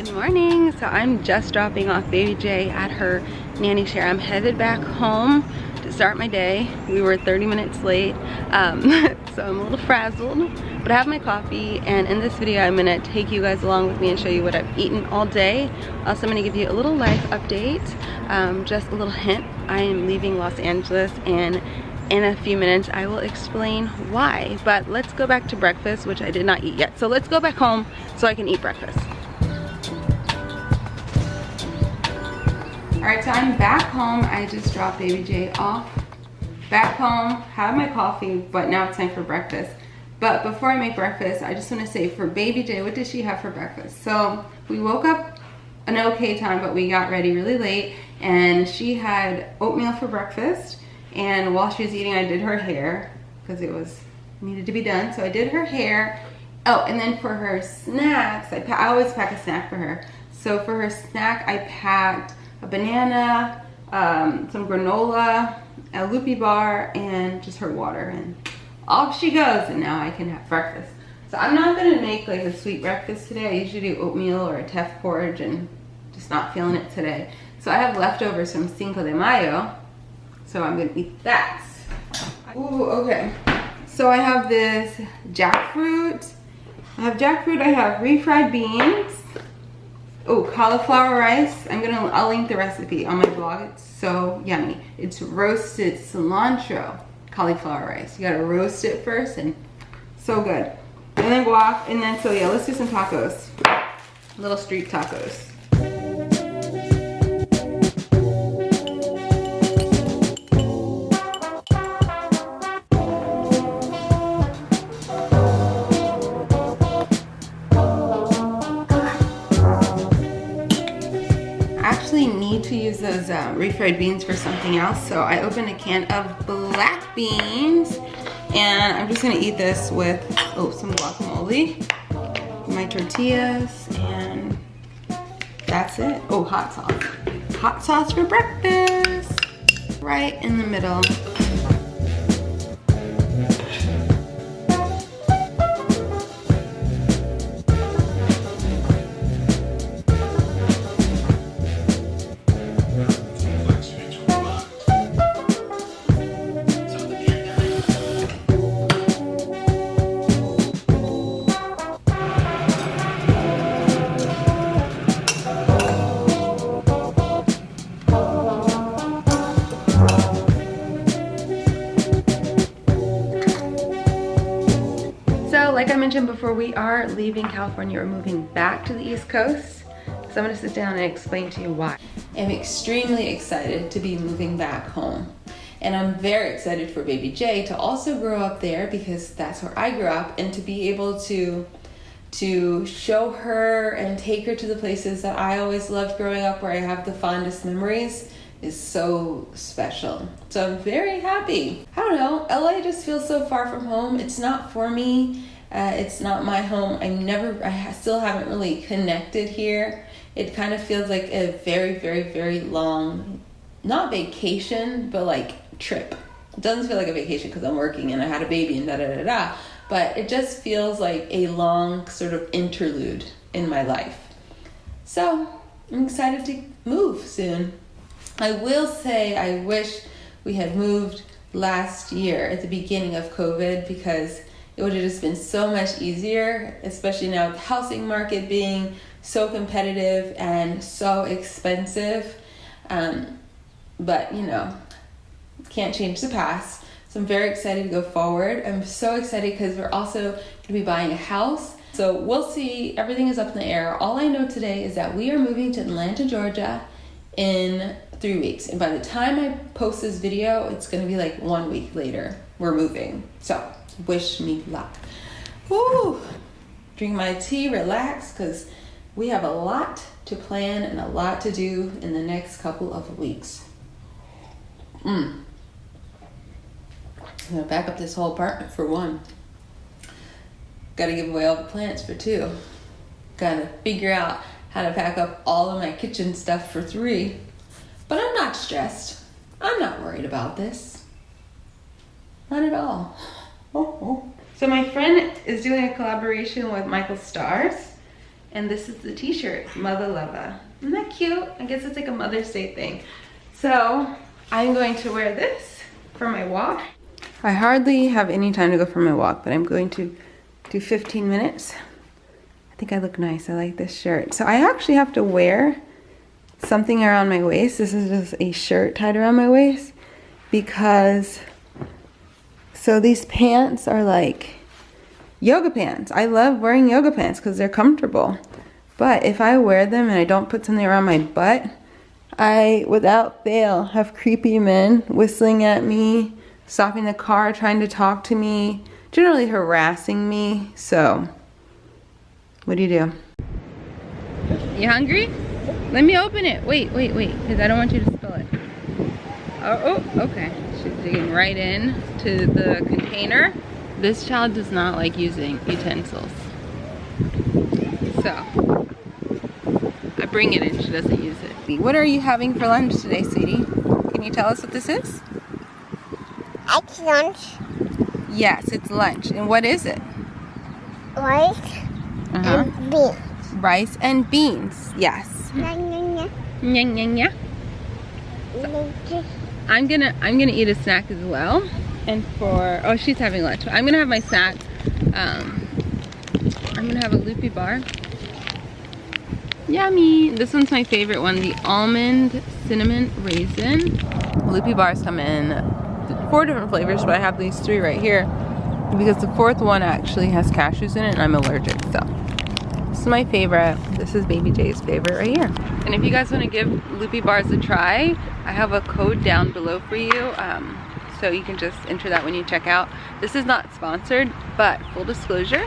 Good morning. So I'm just dropping off baby J at her nanny share. I'm headed back home to start my day. We were 30 minutes late, so I'm a little frazzled, but I have my coffee, and in this video I'm gonna take you guys along with me and show you what I've eaten all day. Also, I'm gonna give you a little life update, just a little hint. I am leaving Los Angeles, and in a few minutes I will explain why. But let's go back to breakfast, which I did not eat yet. So let's go back home so I can eat breakfast. Alright, so I'm back home. I just dropped baby J off. Back home, have my coffee, but now it's time for breakfast. But before I make breakfast, I just want to say for baby J, what did she have for breakfast? So we woke up an okay time, but we got ready really late, and she had oatmeal for breakfast. And while she was eating, I did her hair because it needed to be done. So I did her hair. Oh, and then for her snacks, I always pack a snack for her. So for her snack, I packed a banana, some granola, a loopy bar, and just her water, and off she goes, and now I can have breakfast. So I'm not gonna make like a sweet breakfast today. I usually do oatmeal or a teff porridge, and just not feeling it today. So I have leftovers from Cinco de Mayo, so I'm gonna eat that. Ooh, okay. So I have this jackfruit. I have refried beans. Oh, cauliflower rice. I'll link the recipe on my blog. It's so yummy. It's roasted cilantro cauliflower rice. You gotta roast it first, and so good. And then guac, and then, so yeah, let's do some tacos. Little street tacos. Need to use those refried beans for something else, so I opened a can of black beans, and I'm just gonna eat this with some guacamole, my tortillas, and that's it. Oh, hot sauce for breakfast, right in the middle. Like I mentioned before, we are leaving California. We're moving back to the East Coast. So I'm gonna sit down and explain to you why. I'm extremely excited to be moving back home. And I'm very excited for baby J to also grow up there, because that's where I grew up, and to be able to show her and take her to the places that I always loved growing up, where I have the fondest memories, is so special. So I'm very happy. I don't know, LA just feels so far from home. It's not for me. It's not my home. I still haven't really connected here. It kind of feels like a very, very, very long, not vacation, but like trip. It doesn't feel like a vacation because I'm working and I had a baby and da-da-da-da, but it just feels like a long sort of interlude in my life. So I'm excited to move soon. I will say I wish we had moved last year at the beginning of COVID, because it would have just been so much easier, especially now with the housing market being so competitive and so expensive. But you know, can't change the past. So I'm very excited to go forward. I'm so excited because we're also going to be buying a house. So we'll see. Everything is up in the air. All I know today is that we are moving to Atlanta, Georgia in 3 weeks. And by the time I post this video, it's going to be like 1 week later. We're moving. So wish me luck. Woo! Drink my tea, relax, because we have a lot to plan and a lot to do in the next couple of weeks. I'm gonna pack up this whole apartment for one. Gotta give away all the plants for two. Gotta figure out how to pack up all of my kitchen stuff for three. But I'm not stressed. I'm not worried about this. Not at all. So my friend is doing a collaboration with Michael Stars, And this is the t-shirt, Mother Lover. Isn't that cute? I guess it's like a Mother's Day thing. So I'm going to wear this for my walk. I hardly have any time to go for my walk, but I'm going to do 15 minutes. I think I look nice. I like this shirt. So I actually have to wear something around my waist. This is just a shirt tied around my waist because, so these pants are like yoga pants. I love wearing yoga pants because they're comfortable. But if I wear them and I don't put something around my butt, I, without fail, have creepy men whistling at me, stopping the car, trying to talk to me, generally harassing me. So, what do? You hungry? Let me open it. Wait, because I don't want you to spill it. Oh, okay. She's digging right in to the container. This child does not like using utensils. So, I bring it and she doesn't use it. What are you having for lunch today, sweetie? Can you tell us what this is? It's lunch. Yes, it's lunch. And what is it? Rice and beans. Rice and beans. Yes. Nya, Nya. nya. I'm gonna eat a snack as well. And oh, she's having lunch. I'm gonna have my snack. I'm gonna have a loopy bar. Yummy. This one's my favorite one, the almond cinnamon raisin. Loopy bars come in 4 different flavors, but I have these 3 right here because the 4th one actually has cashews in it and I'm allergic. So this is my favorite. This is Baby Jay's favorite right here. And if you guys want to give loopy bars a try, I have a code down below for you. So you can just enter that when you check out. This is not sponsored, but full disclosure,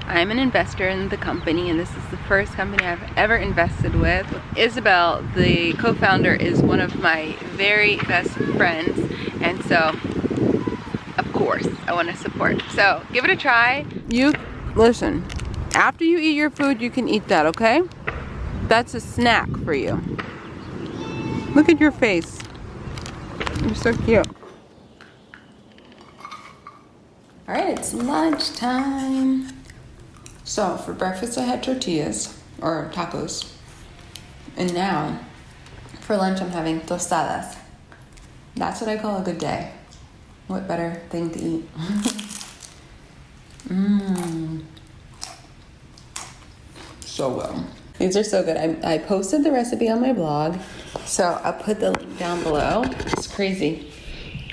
I'm an investor in the company and this is the first company I've ever invested with. Isabel, the co-founder, is one of my very best friends, and so of course I want to support. So give it a try. You listen, after you eat your food you can eat that, okay? That's a snack for you. Look at your face. You're so cute. All right, it's lunchtime. So for breakfast I had tortillas, or tacos. And now, for lunch I'm having tostadas. That's what I call a good day. What better thing to eat? So good. These are so good. I posted the recipe on my blog, so I'll put the link down below. It's crazy.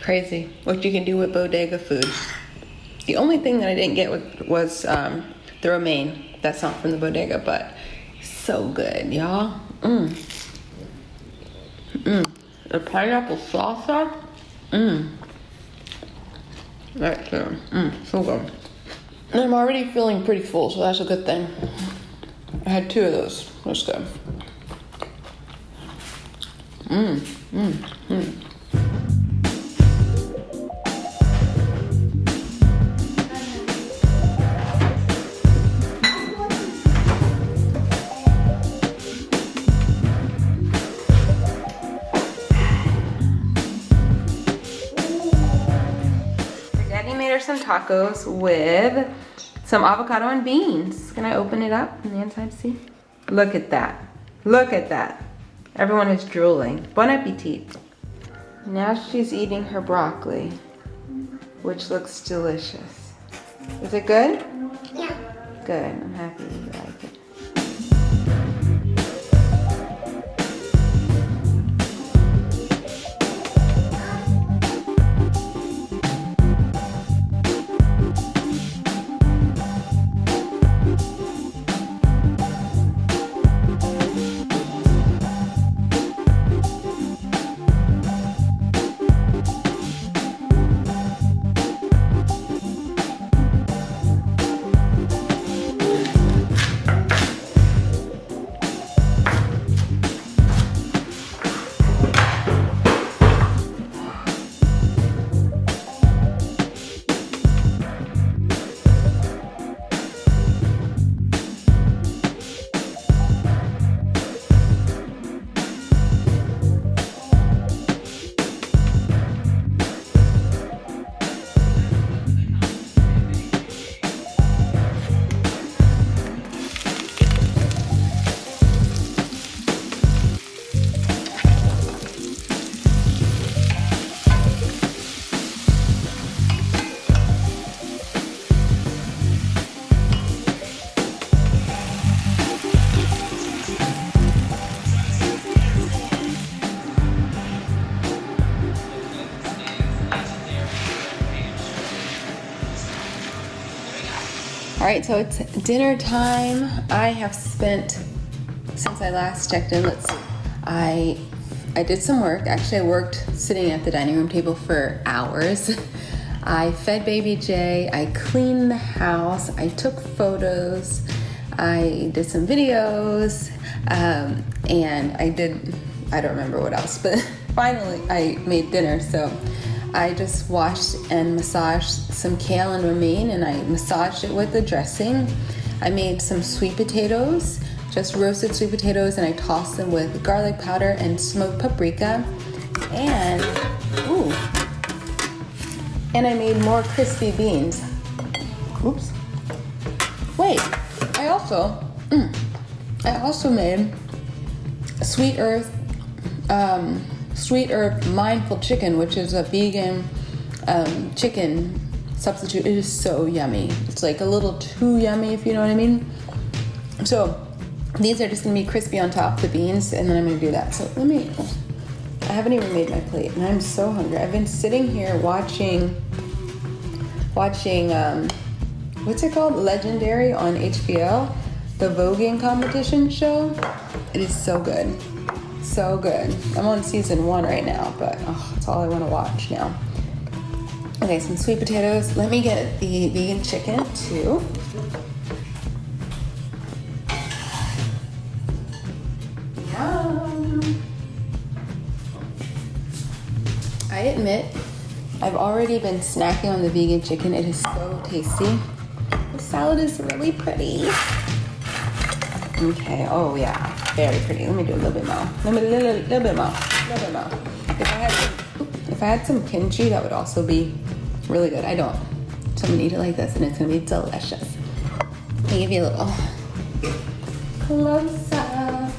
Crazy what you can do with bodega food. The only thing that I didn't get was the romaine. That's not from the bodega, but so good, y'all. The pineapple salsa. That's so good. And I'm already feeling pretty full, so that's a good thing. I had 2 of those. That's good. Some tacos with some avocado and beans. Can I open it up on the inside, see? Look at that. Look at that. Everyone is drooling. Bon appetit. Now she's eating her broccoli, which looks delicious. Is it good? Yeah. Good. I'm happy you like it. right, so it's dinner time. I have spent, since I last checked in, let's see, I did some work. Actually, I worked sitting at the dining room table for hours. I fed baby Jay, I cleaned the house, I took photos, I did some videos, and I don't remember what else, but finally I made dinner. So I just washed and massaged some kale and romaine, and I massaged it with the dressing. I made some sweet potatoes, just roasted sweet potatoes, and I tossed them with garlic powder and smoked paprika, and I made more crispy beans. Oops. Wait, I also made Sweet Earth Mindful Chicken, which is a vegan chicken substitute. It is so yummy. It's like a little too yummy, if you know what I mean. So these are just gonna be crispy on top, the beans, and then I'm gonna do that. So I haven't even made my plate, and I'm so hungry. I've been sitting here watching what's it called? Legendary on HBO, the voguing competition show. It is so good. So good. I'm on season 1 right now, but that's all I want to watch now. Okay, some sweet potatoes. Let me get the vegan chicken too. Yum. I admit, I've already been snacking on the vegan chicken. It is so tasty. The salad is really pretty. Okay, oh yeah, very pretty. Let me do a little bit more. A little bit more. If I had some kimchi, that would also be really good. I don't. So I'm gonna eat it like this, and it's gonna be delicious. Let me give you a little close up.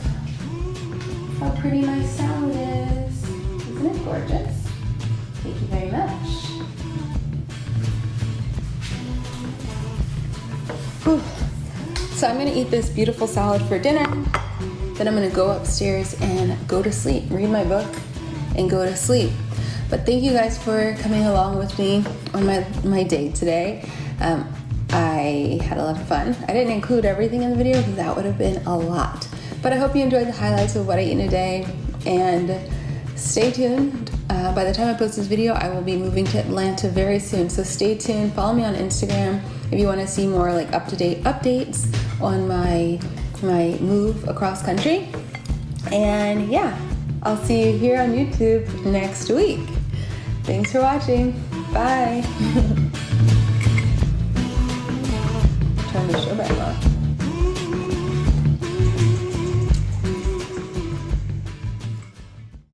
How pretty my salad is. Isn't it gorgeous? Thank you very much. Whew. So I'm gonna eat this beautiful salad for dinner. Then I'm gonna go upstairs and go to sleep, read my book, and go to sleep. But thank you guys for coming along with me on my day today. I had a lot of fun. I didn't include everything in the video because that would have been a lot. But I hope you enjoyed the highlights of what I ate in a day, and stay tuned. By the time I post this video, I will be moving to Atlanta very soon. So stay tuned. Follow me on Instagram if you want to see more like up-to-date updates on my move across country. And yeah, I'll see you here on YouTube next week. Thanks for watching. Bye.